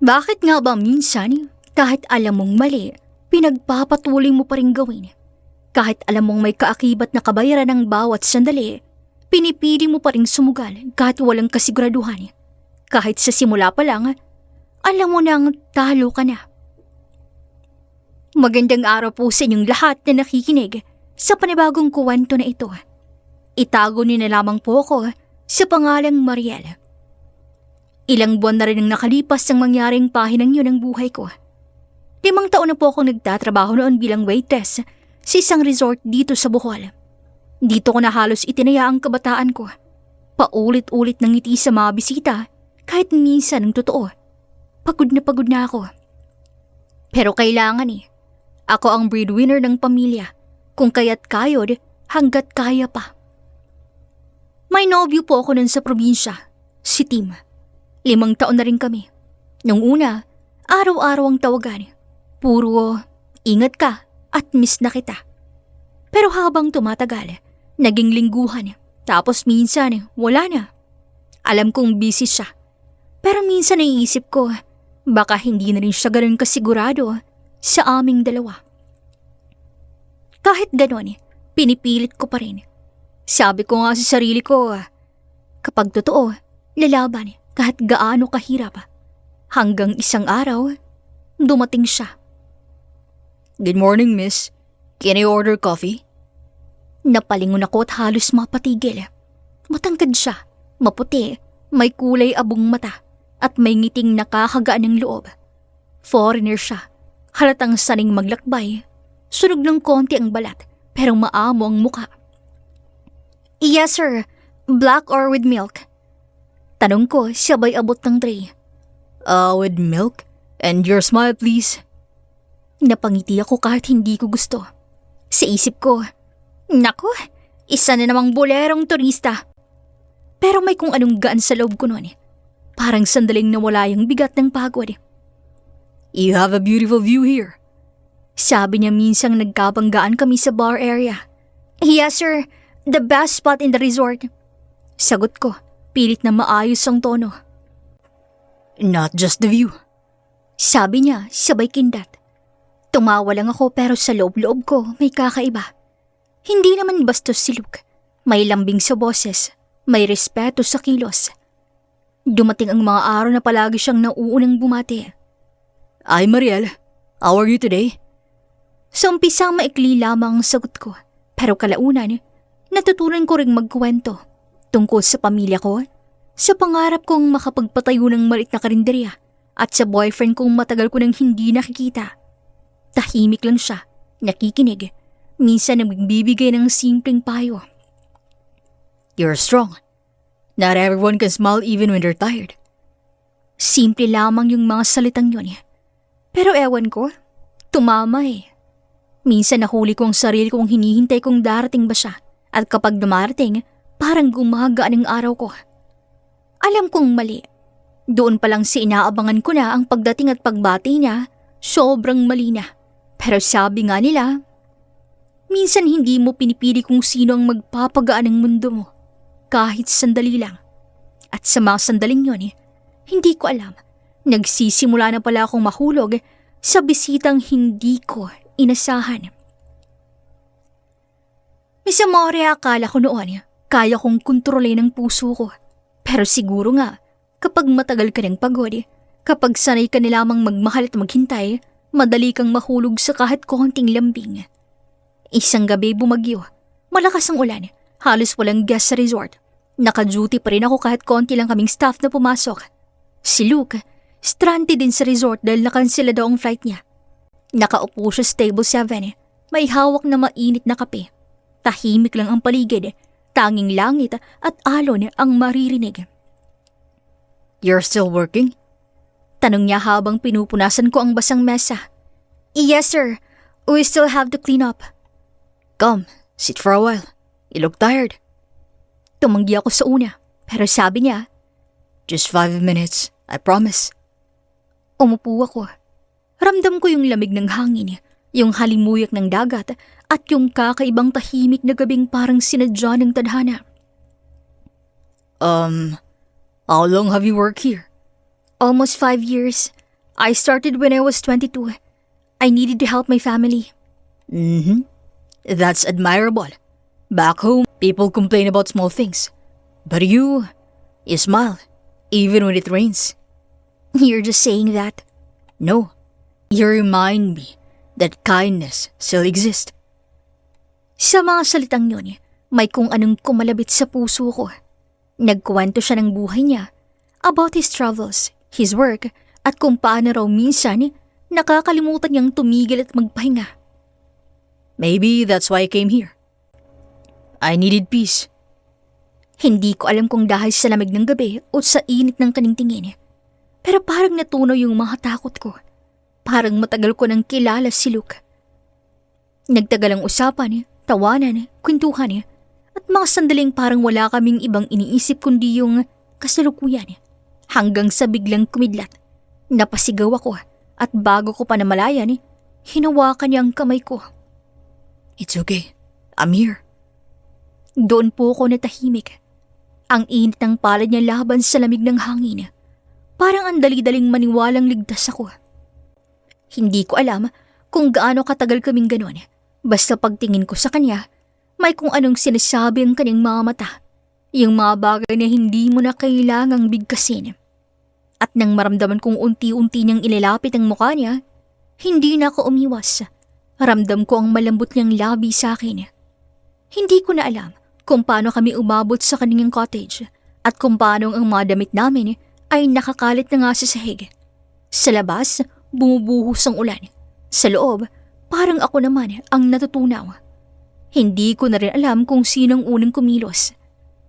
Bakit nga ba minsan, kahit alam mong mali, pinagpapatuloy mo pa rin gawin? Kahit alam mong may kaakibat na kabayaran ng bawat sandali, pinipili mo pa rin sumugal kahit walang kasiguraduhan. Kahit sa simula pa lang, alam mo nang talo ka na. Magandang araw po sa inyong lahat na nakikinig sa panibagong kwento na ito. Itago niyo na lamang po ako sa pangalang Mariel. Ilang buwan na rin ang nakalipas ng mangyaring pahinang yun ng buhay ko. 5 taon na po akong nagtatrabaho noon bilang waitress sa isang resort dito sa Bohol. Dito ko na halos itinaya ang kabataan ko. Paulit-ulit ng ngiti sa mga bisita kahit minsan ang totoo. Pagod na ako. Pero kailangan ako ang breadwinner ng pamilya, kung kaya't kayod hanggat kaya pa. May nobyo po ako nun sa probinsya, si Tim. 5 taon na rin kami. Nung una, araw-araw ang tawagan. Puro, ingat ka at miss na kita. Pero habang tumatagal, naging lingguhan. Tapos minsan, wala na. Alam kong busy siya. Pero minsan naiisip ko, baka hindi na rin siya ganun kasigurado sa aming dalawa. Kahit ganon, pinipilit ko pa rin. Sabi ko nga sa sarili ko, kapag totoo, lalaban kahit gaano kahirap. Hanggang isang araw, dumating siya. Good morning, miss. Can I order coffee? Napalingon ako at halos mapatigil. Matangkad siya, maputi, may kulay abong mata, at may ngiting nakakagaan ng loob. Foreigner siya, halatang saning maglakbay. Sunog ng konti ang balat, pero maamo ang muka. Yes sir, black or with milk? Tanong ko, sabay abot ng tray. With milk? And your smile, please. Napangiti ako kahit hindi ko gusto. Sa isip ko, naku, isa na namang bolerong turista. Pero may kung anong gaan sa loob ko noon. Parang sandaling nawala yung bigat ng pagod. You have a beautiful view here. Sabi niya minsang nagkabanggaan kami sa bar area. Yes sir, the best spot in the resort. Sagot ko, pilit na maayos ang tono. Not just the view. Sabi niya, sabay kindat. Tumawa lang ako pero sa loob-loob ko may kakaiba. Hindi naman bastos si Luke. May lambing sa boses, may respeto sa kilos. Dumating ang mga araw na palagi siyang nauunang bumati. Hi Mariel, how are you today? Sa umpisang maikli lamang ang sagot ko. Pero kalaunan, natutunan ko ring magkwento tungkol sa pamilya ko, sa pangarap kong makapagpatayo ng maliit na karinderya, at sa boyfriend kong matagal ko nang hindi nakikita. Tahimik lang siya, nakikinig, minsan nagbibigay ng simpleng payo. You're strong. Not everyone can smile even when they're tired. Simple lamang yung mga salitang yun. Pero ewan ko, tumama Minsan nahuli ko ang sarili kong hinihintay kung darating ba siya, at kapag dumarating, parang gumagaan ang araw ko. Alam kong mali. Doon pa lang si inaabangan ko na ang pagdating at pagbati niya, sobrang mali na. Pero sabi nga nila, minsan hindi mo pinipili kung sino ang magpapagaan ng mundo mo, kahit sandali lang. At sa mga sandaling yun, hindi ko alam, nagsisimula na pala akong mahulog sa bisitang hindi ko inasahan. Miss Amore, akala ko noon, kaya kong kontrolin ang puso ko. Pero siguro nga, kapag matagal ka ng pagod, kapag sanay ka na lamang magmahal at maghintay, madali kang mahulog sa kahit konting lambing. Isang gabi bumagyo, malakas ang ulan, halos walang guest sa resort. Naka-duty pa rin ako kahit konti lang kaming staff na pumasok. Si Luke, stranded din sa resort dahil nakansela daw ang flight niya. Nakaupo siya sa table 7, may hawak na mainit na kape. Tahimik lang ang paligid, tanging langit at alon ang maririnig. You're still working? Tanong niya habang pinupunasan ko ang basang mesa. Yes sir, we still have to clean up. Come, sit for a while. You look tired. Tumanggi ako sa una, pero sabi niya, just 5 minutes, I promise. Umupo ako. Ramdam ko yung lamig ng hangin, yung halimuyak ng dagat, at yung kakaibang tahimik na gabing parang sinadya ng tadhana. How long have you worked here? Almost 5 years. I started when I was 22. I needed to help my family. Mm-hmm. That's admirable. Back home, people complain about small things. But you smile, even when it rains. You're just saying that. No, you remind me that kindness still exists. Sa mga salitang yun, may kung anong kumalabit sa puso ko. Nagkwento siya ng buhay niya, about his travels, his work, at kung paano raw minsan nakakalimutan niyang tumigil at magpahinga. Maybe that's why I came here. I needed peace. Hindi ko alam kung dahil sa lamig ng gabi o sa init ng kaning tingin. Pero parang natunaw yung mga takot ko. Parang matagal ko nang kilala si Luke. Nagtagal ang usapan, tawanan, kwentuhan, at mga sandaling parang wala kaming ibang iniisip kundi yung kasalukuyan. Hanggang sa biglang kumidlat, napasigaw ako at bago ko pa namalayan, hinawakan niya ang kamay ko. It's okay. I'm here. Doon po ako natahimik. Ang init ng palad niya laban sa lamig ng hangin. Parang ang dali-daling maniwalang ligtas ako. Hindi ko alam kung gaano katagal kaming ganon. Basta pagtingin ko sa kanya, may kung anong sinasabi ang kanyang mga mata. Yung mga bagay na hindi mo na kailangang bigkasin. At nang maramdaman kong unti-unti niyang ilalapit ang mukha niya, hindi na ako umiwas. Ramdam ko ang malambot niyang labi sa akin. Hindi ko na alam kung paano kami umabot sa kanyang cottage at kung paano ang mga damit namin ay nakakalit na nga sa sahig. Sa labas, bumubuhos ang ulan. Sa loob, parang ako naman ang natutunaw. Hindi ko na rin alam kung sinong unang kumilos.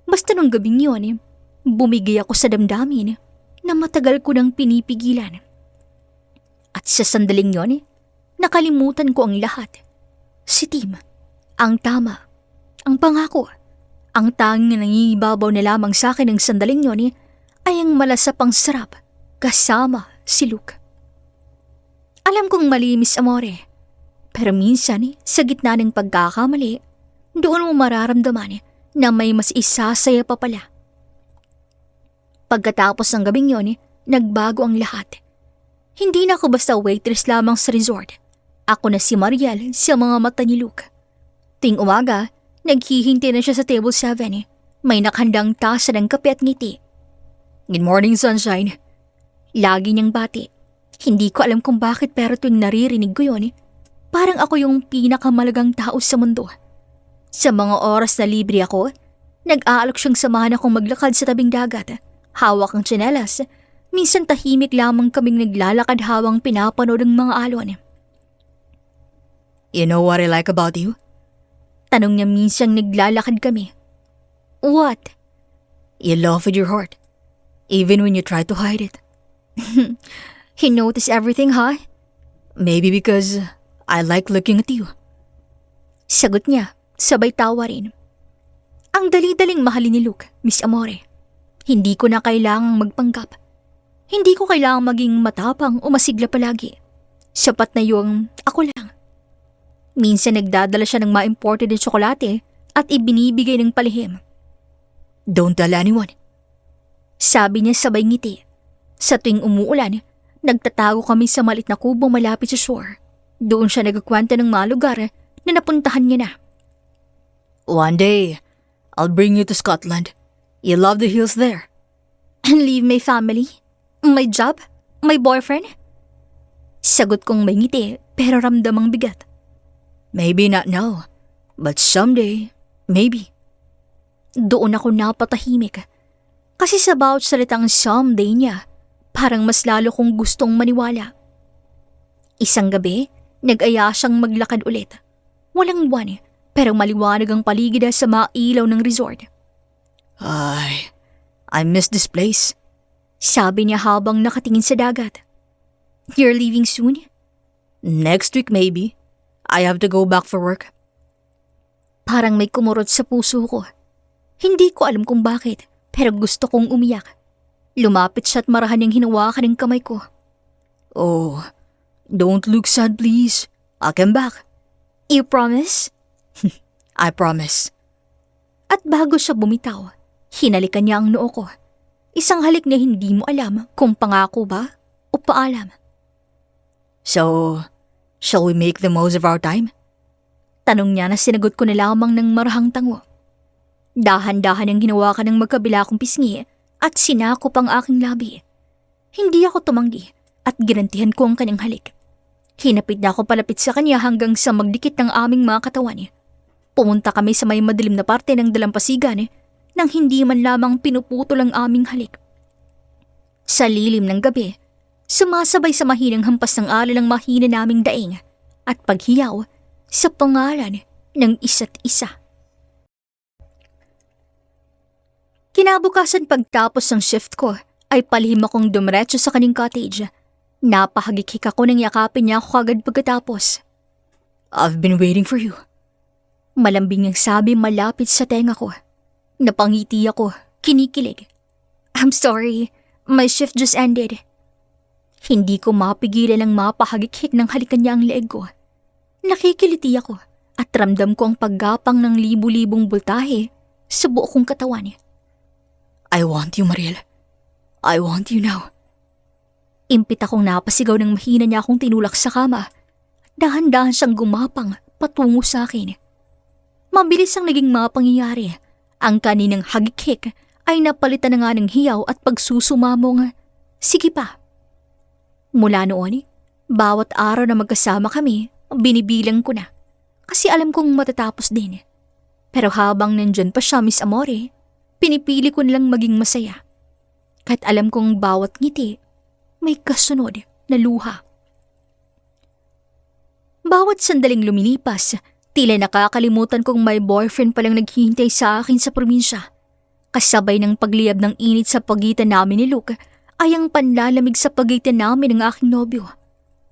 Basta nung gabing yun, bumigay ako sa damdamin na matagal ko nang pinipigilan. At sa sandaling yon, nakalimutan ko ang lahat. Si Tim, ang tama, ang pangako, ang tanging nangingibabaw na lamang sa akin ng sandaling yon ay ang malasapang sarap kasama si Luke. Alam kong mali, Miss Amore, pero minsan sa gitna ng pagkakamali, doon mo mararamdaman na may mas isasaya pa pala. Pagkatapos ng gabing yon, nagbago ang lahat. Hindi na ako basta waitress lamang sa resort. Ako na si Mariel sa mga mata ni Luke. Ting umaga, naghihintay na siya sa table 7. May nakhandang tasa ng kape at ngiti. Good morning, sunshine. Lagi niyang bati. Hindi ko alam kung bakit pero tuwing naririnig ko yun, parang ako yung pinakamalagang tao sa mundo. Sa mga oras na libre ako, nag-aalok siyang samahan akong maglakad sa tabing dagat. Hawak ang tsinelas. Minsan tahimik lamang kaming naglalakad habang pinapanood ang mga alon. You know what I like about you? Tanong niya minsan naglalakad kami. What? You love with your heart, even when you try to hide it. He noticed everything, huh? Maybe because I like looking at you. Sagot niya, sabay tawa rin. Ang dali-daling mahalin ni Luke, Miss Amore. Hindi ko na kailangang magpanggap. Hindi ko kailangang maging matapang o masigla palagi. Sapat na yung ako lang. Minsan nagdadala siya ng ma-imported na tsokolate at ibinibigay ng palihim. Don't tell anyone. Sabi niya sabay ngiti. Sa tuwing umuulan, nagtatago kami sa malit na kubong malapit sa shore. Doon siya nagkukwento ng mga lugar na napuntahan niya na. One day, I'll bring you to Scotland. You love the hills there. And leave my family, my job, my boyfriend? Sagot kong may ngiti pero ramdamang bigat. Maybe not now, but someday, maybe. Doon ako napatahimik. Kasi sa bawat salitang someday niya, parang mas lalo kong gustong maniwala. Isang gabi, nag-aya siyang maglakad ulit. Walang buwan, pero maliwanag ang paligid sa mga ilaw ng resort. I miss this place. Sabi niya habang nakatingin sa dagat. You're leaving soon? Next week maybe. I have to go back for work. Parang may kumurot sa puso ko. Hindi ko alam kung bakit, pero gusto kong umiyak. Lumapit siya at marahan niyang hinawakan ng kamay ko. Oh, don't look sad please. I'll come back. You promise? I promise. At bago siya bumitaw, hinalikan niya ang noo ko. Isang halik na hindi mo alam kung pangako ba o paalam. So, shall we make the most of our time? Tanong niya na sinagot ko na lamang ng marahang tango. Dahan-dahan ang hinawakan ng magkabila kong pisngi at sinakop ang aking labi. Hindi ako tumanggi at ginantihan ko ang kanyang halik. Hinapit na ako palapit sa kanya hanggang sa magdikit ng aming mga katawan. Pumunta kami sa may madilim na parte ng dalampasigan nang hindi man lamang pinuputol ang aming halik. Sa lilim ng gabi, sumasabay sa mahinang hampas ng alal ang mahina naming daing at paghiyaw sa pangalan ng isa't isa. Kinabukasan pagtapos ng shift ko ay palihim akong dumiretso sa kanyang cottage. Napahagikik ako nang yakapin niya ako agad pagkatapos. I've been waiting for you. Malambing ang sabi malapit sa tenga ko. Napangiti ako, kinikilig. I'm sorry, my shift just ended. Hindi ko mapigilan ang mapahagikik ng halikan niya ang leeg ko. Nakikiliti ako at ramdam ko ang paggapang ng libu-libong bultahe sa buo kong katawan. I want you, Mariel. I want you now. Impit akong napasigaw ng mahina niya akong tinulak sa kama. Dahan-dahan siyang gumapang patungo sa akin. Mabilis ang naging mga pangyayari. Ang kaninang hagikik ay napalitan na nga ng hiyaw at pagsusumamong, sige pa. Mula noon, bawat araw na magkasama kami, binibilang ko na. Kasi alam kong matatapos din. Pero habang nandyan pa siya, Miss Amore, pinipili ko nilang maging masaya. Kahit alam kong bawat ngiti, may kasunod na luha. Bawat sandaling lumilipas, tila nakakalimutan kong may boyfriend palang naghihintay sa akin sa probinsya. Kasabay ng pagliyab ng init sa pagitan namin ni Luke, ay ang panlalamig sa pagitan namin ng aking nobyo.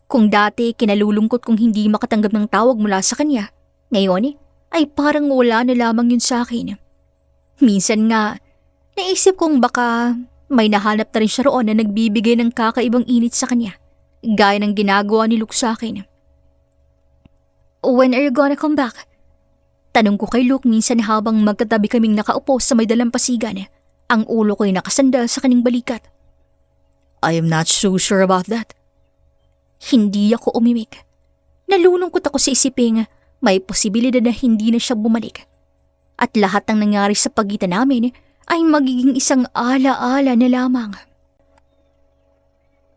Kung dati kinalulungkot kong hindi makatanggap ng tawag mula sa kanya, ngayon ay parang wala na lamang yun sa akin. Minsan nga, naisip kong baka may nahanap na rin siya roon na nagbibigay ng kakaibang init sa kanya, gaya ng ginagawa ni Luke sa akin. When are you gonna come back? Tanong ko kay Luke minsan habang magkatabi kaming nakaupo sa may dalampasigan. Ang ulo ko'y nakasandal sa kanyang balikat. I am not so sure about that. Hindi ako umimik. Nalulungkot ako sa isiping may posibilidad na hindi na siya bumalik. At lahat ng nangyari sa pagitan namin ay magiging isang ala-ala na lamang.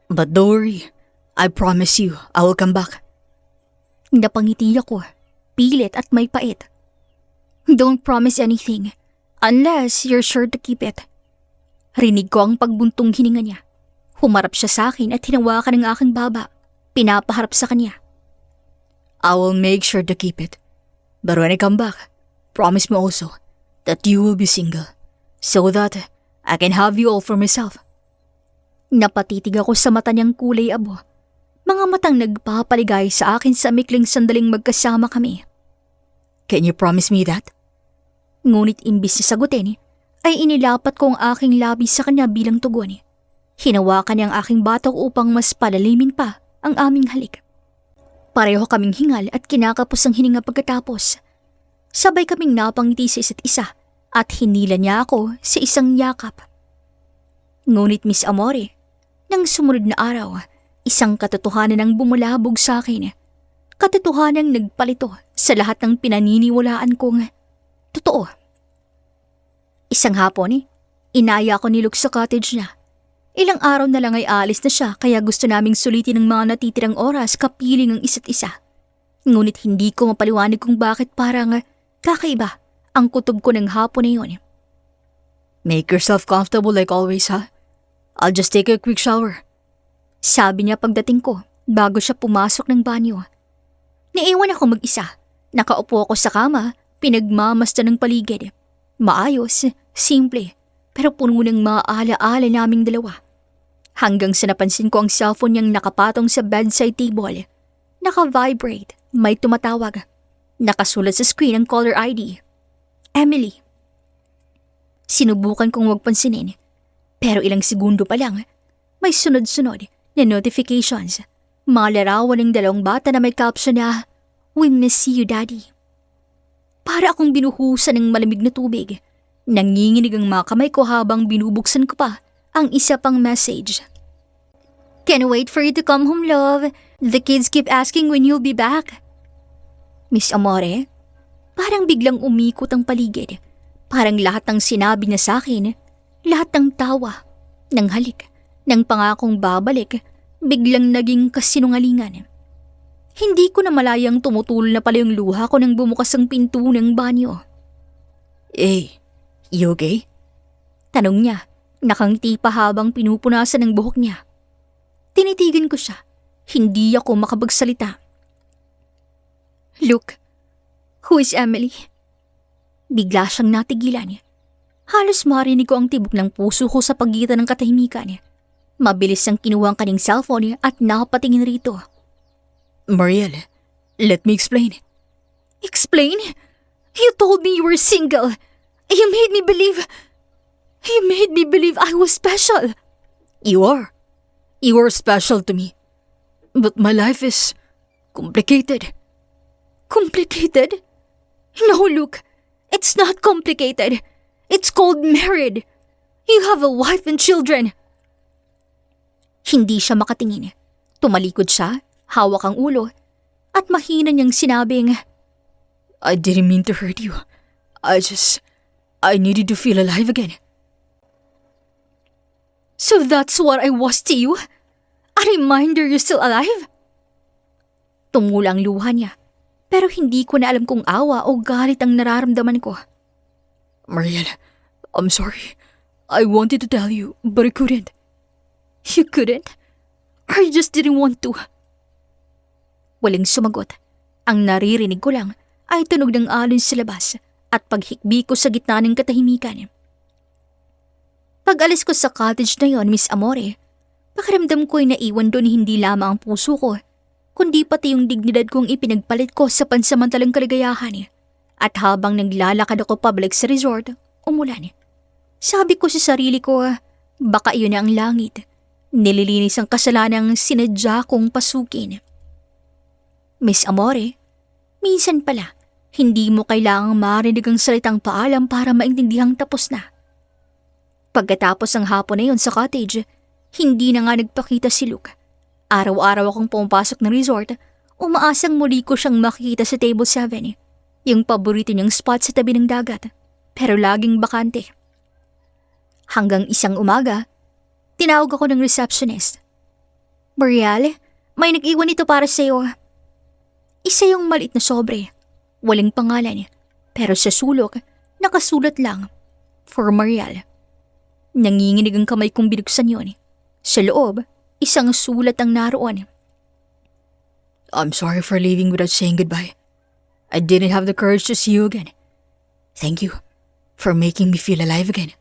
But don't worry, I promise you, I will come back. Napangiti ako, pilit at may pait. Don't promise anything, unless you're sure to keep it. Rinig ko ang pagbuntong hininga niya. Humarap siya sa akin at hinawakan ang aking baba, pinapaharap sa kanya. I will make sure to keep it. But when I come back, promise me also that you will be single, so that I can have you all for myself. Napatitig ako sa mata niyang kulay abo. Mga matang nagpapaligay sa akin sa mikling sandaling magkasama kami. Can you promise me that? Ngunit imbis na sagutin, ay inilapat ko ang aking labi sa kanya bilang tugon. Hinawakan niya ang aking batok upang mas palalimin pa ang aming halik. Pareho kaming hingal at kinakapos ang hininga pagkatapos. Sabay kaming napangiti sa isa't isa at hinila niya ako sa isang yakap. Ngunit Miss Amore, nang sumunod na araw, isang katotohanan ang bumulabog sa akin. Katotohanan nagpalito sa lahat ng pinaniniwalaan kong totoo. Isang hapon, inaya ko ni Luke sa cottage niya. Ilang araw na lang ay alis na siya kaya gusto naming sulitin ang mga natitirang oras kapiling ang isa't isa. Ngunit hindi ko mapaliwanag kung bakit parang kakaiba ang kutob ko ng hapon na yun. Make yourself comfortable like always, ha? I'll just take a quick shower. Sabi niya pagdating ko bago siya pumasok ng banyo. Naiwan ako mag-isa. Nakaupo ako sa kama, pinagmamasta ng paligid. Maayos, simple, pero puno ng mga ala-ala naming dalawa. Hanggang sa napansin ko ang cellphone niyang nakapatong sa bedside table. Naka-vibrate, may tumatawag. Nakasulat sa screen ang caller ID. Emily. Sinubukan kong huwag pansinin. Pero ilang segundo pa lang, may sunod-sunod na notifications. Mga larawan ng dalawang bata na may caption na, "We miss you, Daddy." Para akong binuhusan ng malamig na tubig. Nanginginig ang mga kamay ko habang binubuksan ko pa ang isa pang message. "Can't wait for you to come home, love. The kids keep asking when you'll be back. Miss Amore, parang biglang umikot ang paligid. Parang lahat ng sinabi niya sa akin, lahat ng tawa, ng halik, ng pangakong babalik, biglang naging kasinungalingan. Hindi ko na malayang tumutulol na pala yung luha ko nang bumukas ang pinto ng banyo. Hey, you okay? Tanong niya, nakangiti pa habang pinupunasan ng buhok niya. Tinitigan ko siya. Hindi ako makapagsalita. Look, who is Emily? Bigla siyang natigilan. Halos marinig ko ang tibok ng puso ko sa pagitan ng katahimikan. Mabilis ang kinuha ang kanyang cellphone at nakapatingin rito. Mariel, let me explain. Explain? You told me you were single. You made me believe I was special. You are. You are special to me. But my life is complicated. Complicated? No, Luke. It's not complicated. It's called married. You have a wife and children. Hindi siya makatingin. Tumalikod siya, hawak ang ulo, at mahina niyang sinabing, I didn't mean to hurt you. I needed to feel alive again. So that's what I was to you? A reminder you're still alive? Tumula ang luha niya, pero hindi ko na alam kung awa o galit ang nararamdaman ko. Mariel, I'm sorry. I wanted to tell you, but I couldn't. You couldn't? Or you just didn't want to? Walang sumagot. Ang naririnig ko lang ay tunog ng alon sa labas at paghikbi ko sa gitna ng katahimikan. Pag-alis ko sa cottage na yon, Miss Amore, pakiramdam ko'y naiwan doon hindi lamang ang puso ko, kundi pati yung dignidad kong ipinagpalit ko sa pansamantalang kaligayahan. At habang naglalakad ako pabalik sa resort, umulan. Sabi ko sa sarili ko, baka iyon na ang langit. Nililinis ang kasalanang sinadya kong pasukin. Miss Amore, minsan pala, hindi mo kailangang marinig ang salitang paalam para maintindihang tapos na. Pagkatapos ng hapon na yon sa cottage, hindi na nga nagpakita si Luke. Araw-araw akong pumapasok ng resort, umaasang muli ko siyang makikita sa table 7, yung paborito niyang spot sa tabi ng dagat, pero laging bakante. Hanggang isang umaga, tinawag ako ng receptionist. Mariel, may nag-iwan ito para sa'yo. Isa yung maliit na sobre, walang pangalan, pero sa sulok, nakasulat lang, for Mariel. Nanginginig ang kamay kong binuksan yun. Sa loob, isang sulat ang naroon. I'm sorry for leaving without saying goodbye. I didn't have the courage to see you again. Thank you for making me feel alive again.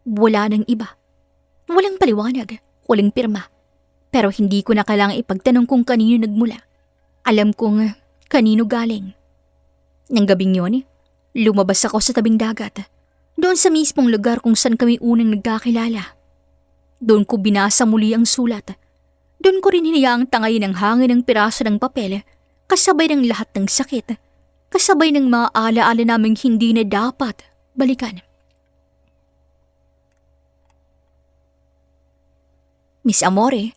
Wala nang iba. Walang paliwanag, walang pirma. Pero hindi ko na kailangang ipagtanong kung kanino nagmula. Alam kong kanino galing. Nang gabing yun, lumabas ako sa tabing dagat. Doon sa mismong lugar kung saan kami unang nagkakilala. Doon ko binasa muli ang sulat. Doon ko rin hinayaang tangayin ng hangin ng piraso ng papel, kasabay ng lahat ng sakit, kasabay ng mga alaala naming hindi na dapat balikan. Miss Amore,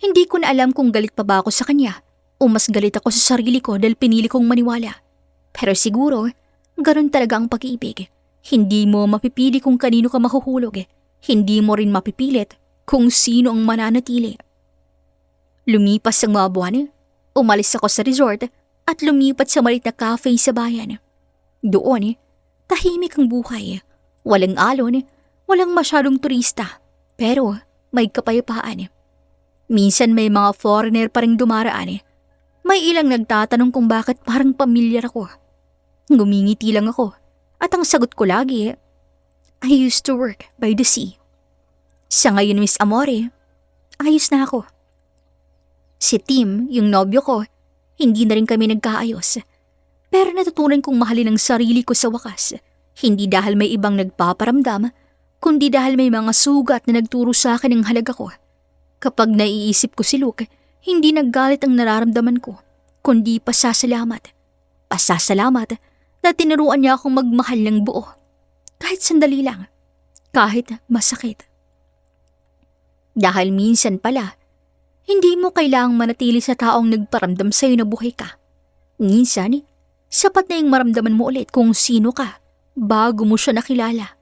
hindi ko na alam kung galit pa ba ako sa kanya o mas galit ako sa sarili ko dahil pinili kong maniwala. Pero siguro, ganun talaga ang pag-ibig. Hindi mo mapipili kung kanino ka mahuhulog. Hindi mo rin mapipilit kung sino ang mananatili. Lumipas ang mga buwan, umalis ako sa resort at lumipat sa maliit na cafe sa bayan. Doon, tahimik ang buhay. Walang alon, walang masyadong turista, pero may kapayapaan. Minsan may mga foreigner pa rin dumaraan. May ilang nagtatanong kung bakit parang pamilyar ako. Ngumingiti lang ako. At ang sagot ko lagi, I used to work by the sea. Sa ngayon, Miss Amore, ayos na ako. Si Tim, yung nobyo ko, hindi na rin kami nagkaayos. Pero natutunan kong mahalin ang sarili ko sa wakas. Hindi dahil may ibang nagpaparamdam, kundi dahil may mga sugat na nagturo sa akin ng halaga ko. Kapag naiisip ko si Luke, hindi naggalit ang nararamdaman ko, kundi pasasalamat. Pasasalamat na tinuruan niya akong magmahal ng buo. Kahit sandali lang. Kahit masakit. Dahil minsan pala, Hindi mo kailangang manatili sa taong nagparamdam sa'yo na buhay ka. Minsan, sapat na yung maramdaman mo ulit kung sino ka bago mo siya nakilala.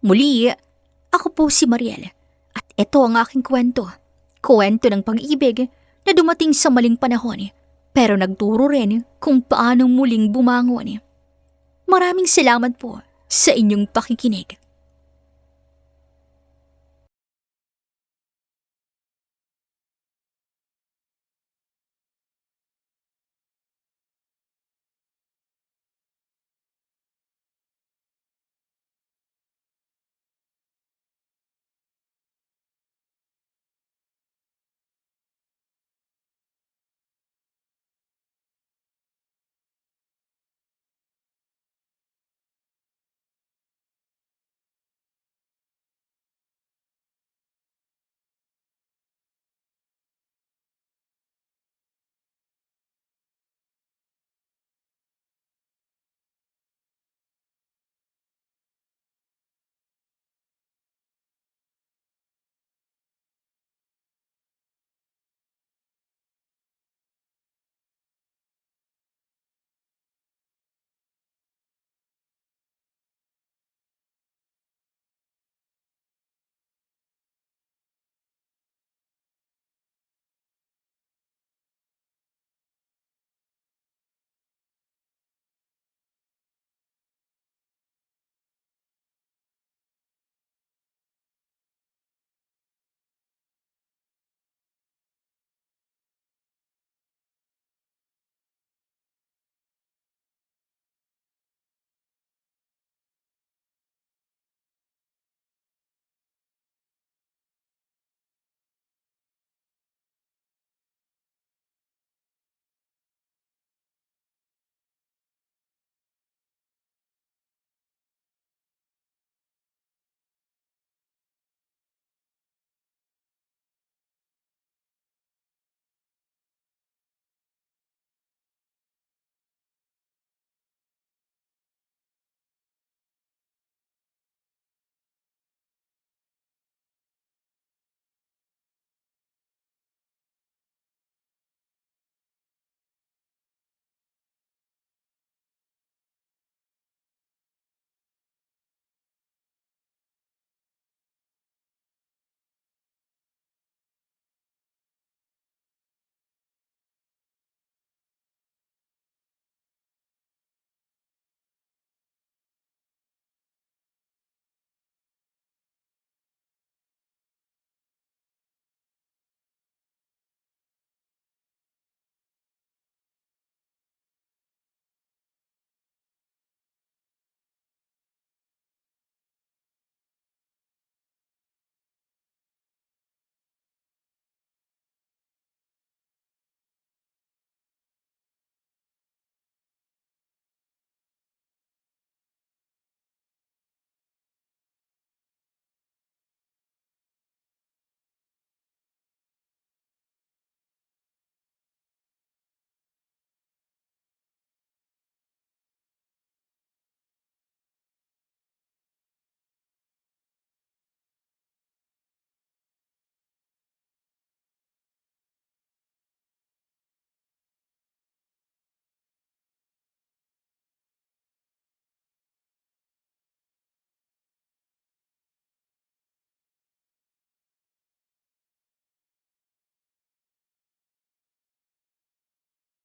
Muli, ako po si Mariel at ito ang aking kwento. Kwento ng pag-ibig na dumating sa maling panahon pero nagturo rin kung paano muling bumangon. Maraming salamat po sa inyong pakikinig.